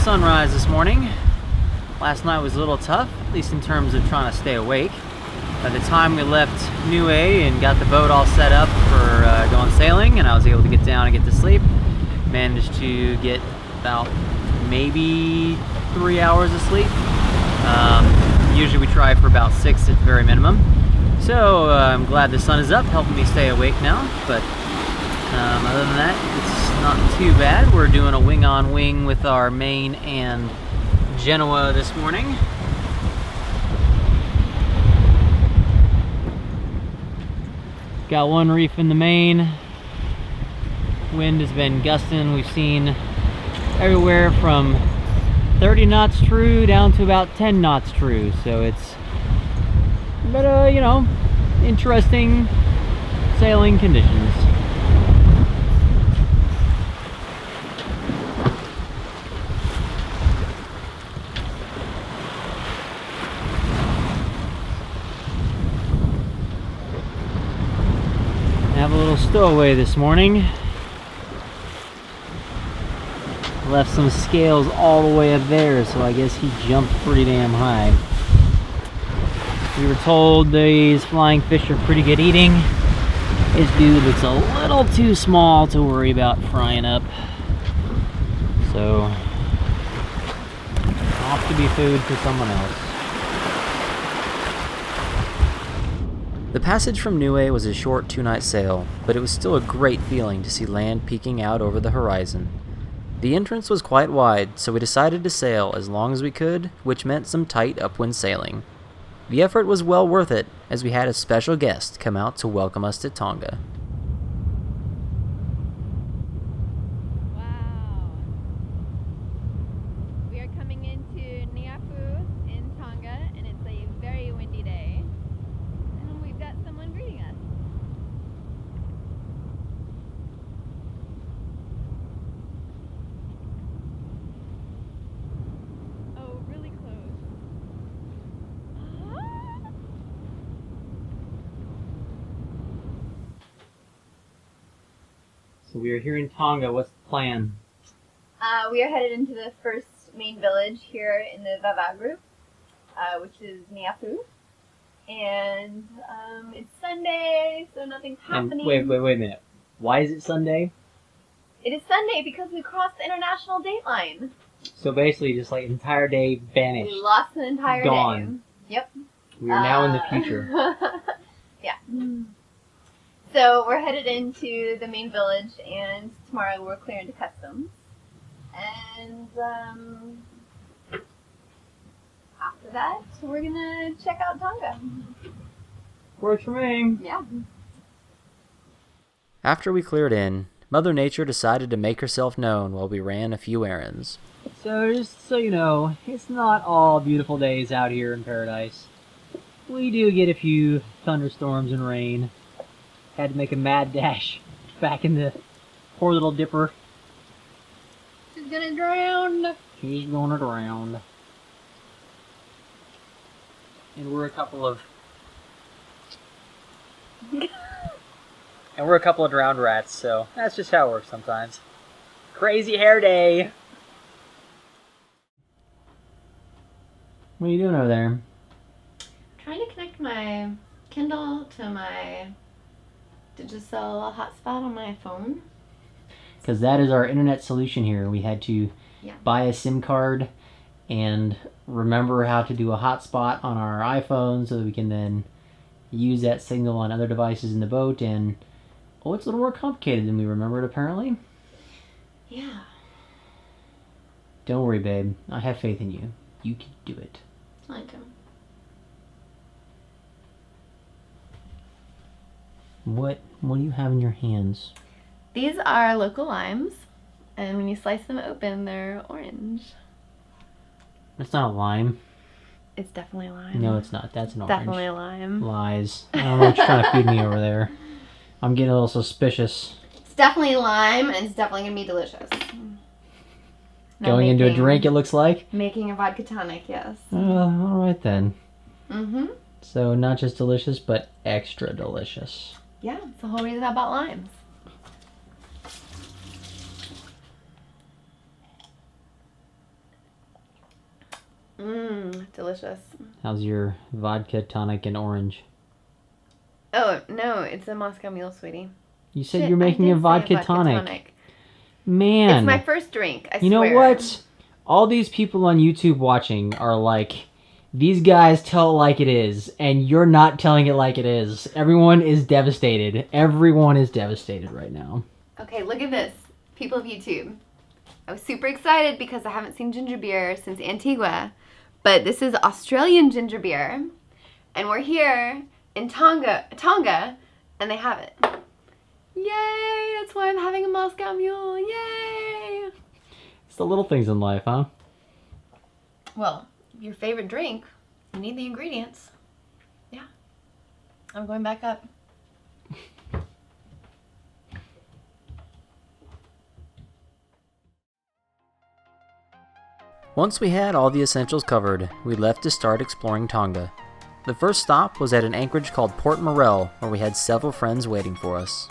sunrise this morning. Last night was a little tough, at least in terms of trying to stay awake. By the time we left Niue and got the boat all set up for going sailing, and I was able to get down and get to sleep, managed to get about maybe 3 hours of sleep. Usually we try for about 6 at the very minimum. So I'm glad the sun is up, helping me stay awake now. But other than that, it's not too bad. We're doing a wing-on-wing with our Maine and Genoa this morning. Got one reef in the main. Wind has been gusting. We've seen everywhere from 30 knots true down to about 10 knots true. So it's but you know, interesting sailing conditions. Have a little stowaway this morning. Left some scales all the way up there, so I guess he jumped pretty damn high. We were told these flying fish are pretty good eating. This dude looks a little too small to worry about frying up. So, off to be food for someone else. The passage from Niue was a short 2-night sail, but it was still a great feeling to see land peeking out over the horizon. The entrance was quite wide, so we decided to sail as long as we could, which meant some tight upwind sailing. The effort was well worth it, as we had a special guest come out to welcome us to Tonga. Wow. We are coming into Niafu in Tonga, and it's a very windy day. And we've got someone greeting us. Oh, really close. So we are here in Tonga. What's the plan? We are headed into the first main village here in the Vava group, which is Niafu. And it's Sunday, so nothing's happening. And wait a minute. Why is it Sunday? It is Sunday because we crossed the international date line. So basically just like entire day vanished. We lost an entire Gone. day. Yep. We are now in the future. Yeah. So we're headed into the main village, and tomorrow we're clearing to customs. And after that, we're gonna check out Tonga. Works for me. Yeah. After we cleared in, Mother Nature decided to make herself known while we ran a few errands. So just so you know, it's not all beautiful days out here in paradise. We do get a few thunderstorms and rain. Had to make a mad dash back in the poor little dipper. She's gonna drown. She's gonna drown. And we're a couple of drowned rats, so that's just how it works sometimes. Crazy hair day. What are you doing over there? Trying to connect my Kindle to my Digicel hotspot on my phone. Because that is our internet solution here. We had to buy a SIM card and remember how to do a hotspot on our iPhone so that we can then use that signal on other devices in the boat. And oh, it's a little more complicated than we remembered apparently. Yeah. Don't worry, babe. I have faith in you. You can do it. I do. What do you have in your hands? These are local limes, and when you slice them open, they're orange. It's not a lime. It's definitely a lime. No, it's not. That's an orange. Definitely a lime. Lies. I don't know what you're trying to feed me over there. I'm getting a little suspicious. It's definitely lime, and it's definitely going to be delicious. Going into a drink, it looks like? Making a vodka tonic, yes. Alright then. Mm-hmm. So not just delicious, but extra delicious. Yeah, it's the whole reason I bought limes. Delicious. How's your vodka, tonic, and orange? Oh, no, it's a Moscow Mule, sweetie. You said you're making a vodka tonic. Man. It's my first drink, I swear. You know what? All these people on YouTube watching are like, these guys tell it like it is, and you're not telling it like it is. Everyone is devastated. Everyone is devastated right now. Okay, look at this. People of YouTube. I was super excited because I haven't seen ginger beer since Antigua, but this is Australian ginger beer, and we're here in Tonga, and they have it. Yay! That's why I'm having a Moscow Mule. Yay! It's the little things in life, huh? Well, your favorite drink, you need the ingredients. Yeah. I'm going back up. Once we had all the essentials covered, we left to start exploring Tonga. The first stop was at an anchorage called Port Maurelle, where we had several friends waiting for us.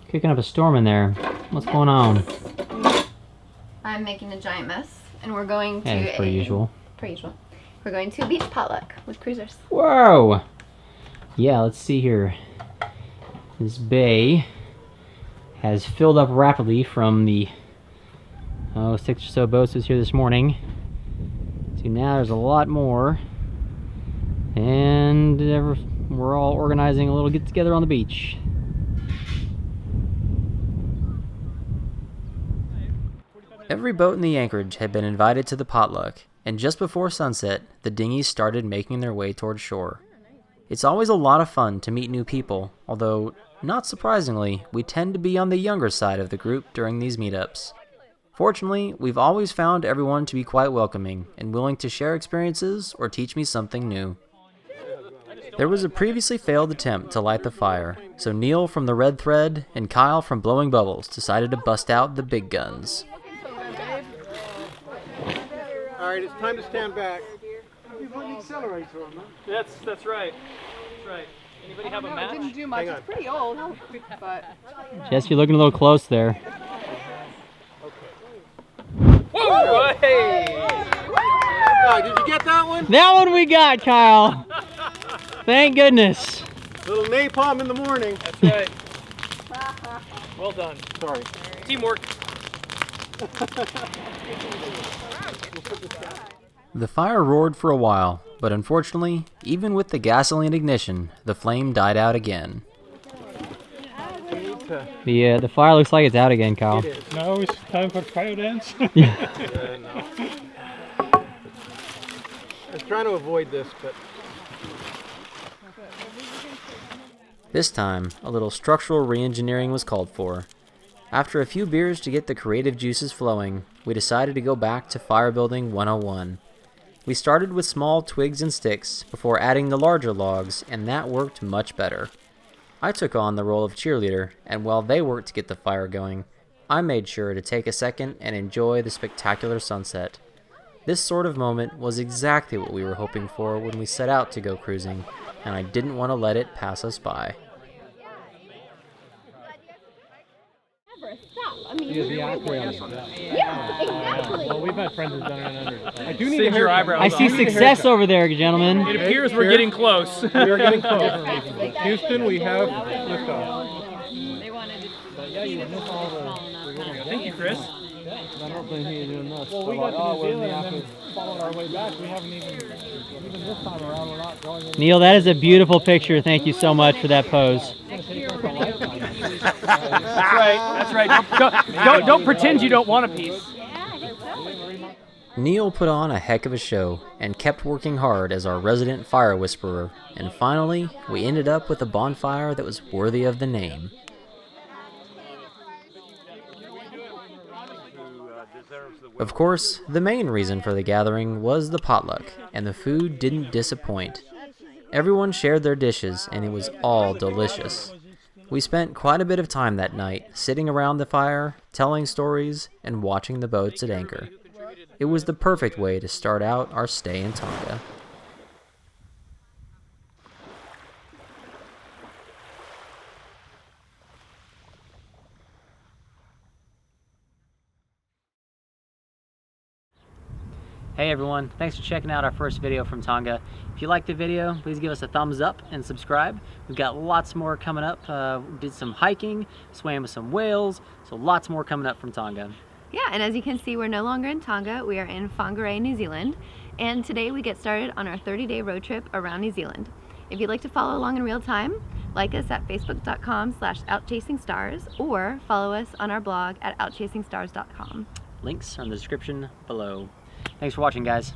Kicking up a storm in there. What's going on? I'm making a giant mess, and we're going to As per usual. Per usual. We're going to a beach potluck with cruisers. Whoa! Yeah, let's see here. This bay has filled up rapidly from the 6 or so boats was here this morning. So now there's a lot more, and we're all organizing a little get together on the beach. Every boat in the anchorage had been invited to the potluck, and just before sunset, the dinghies started making their way toward shore. It's always a lot of fun to meet new people, although, not surprisingly, we tend to be on the younger side of the group during these meetups. Fortunately, we've always found everyone to be quite welcoming and willing to share experiences or teach me something new. There was a previously failed attempt to light the fire, so Neil from the Red Thread and Kyle from Blowing Bubbles decided to bust out the big guns. Alright, it's time to stand back. You put the accelerator on, man. That's right. That's right. Anybody have a match? It didn't do much. It's pretty old, but... Jess, you're looking a little close there. Whoa! Hey! Did you get that one? That one we got, Kyle! Thank goodness. Little napalm in the morning. That's right. Well done. Sorry. Teamwork. The fire roared for a while, but unfortunately, even with the gasoline ignition, the flame died out again. The fire looks like it's out again, Kyle. Now it's time for fire dance. No. I was trying to avoid this, but... This time, a little structural re-engineering was called for. After a few beers to get the creative juices flowing, we decided to go back to fire building 101. We started with small twigs and sticks before adding the larger logs, and that worked much better. I took on the role of cheerleader, and while they worked to get the fire going, I made sure to take a second and enjoy the spectacular sunset. This sort of moment was exactly what we were hoping for when we set out to go cruising, and I didn't want to let it pass us by. Yeah, exactly. Well, we've had friends who've done it under. I do need Singe to your eyebrows. I see success over there, gentlemen. It appears we're getting close. We're getting close. Houston, we have liftoff. Thank you, Chris. I don't think he's doing this. Well, we got to New Zealand and then followed our way back. We haven't even this time around, we're not going in. Neil, that is a beautiful picture. Thank you so much for that pose. That's right. Don't pretend you don't want a piece. Neil put on a heck of a show and kept working hard as our resident fire whisperer, and finally, we ended up with a bonfire that was worthy of the name. Of course, the main reason for the gathering was the potluck, and the food didn't disappoint. Everyone shared their dishes, and it was all delicious. We spent quite a bit of time that night sitting around the fire, telling stories, and watching the boats at anchor. It was the perfect way to start out our stay in Tonga. Hey everyone, thanks for checking out our first video from Tonga. If you liked the video, please give us a thumbs up and subscribe. We've got lots more coming up. We did some hiking, swam with some whales, so lots more coming up from Tonga. Yeah, and as you can see, we're no longer in Tonga. We are in Whangarei, New Zealand. And today we get started on our 30-day road trip around New Zealand. If you'd like to follow along in real time, like us at facebook.com/outchasingstars or follow us on our blog at outchasingstars.com. Links are in the description below. Thanks for watching, guys.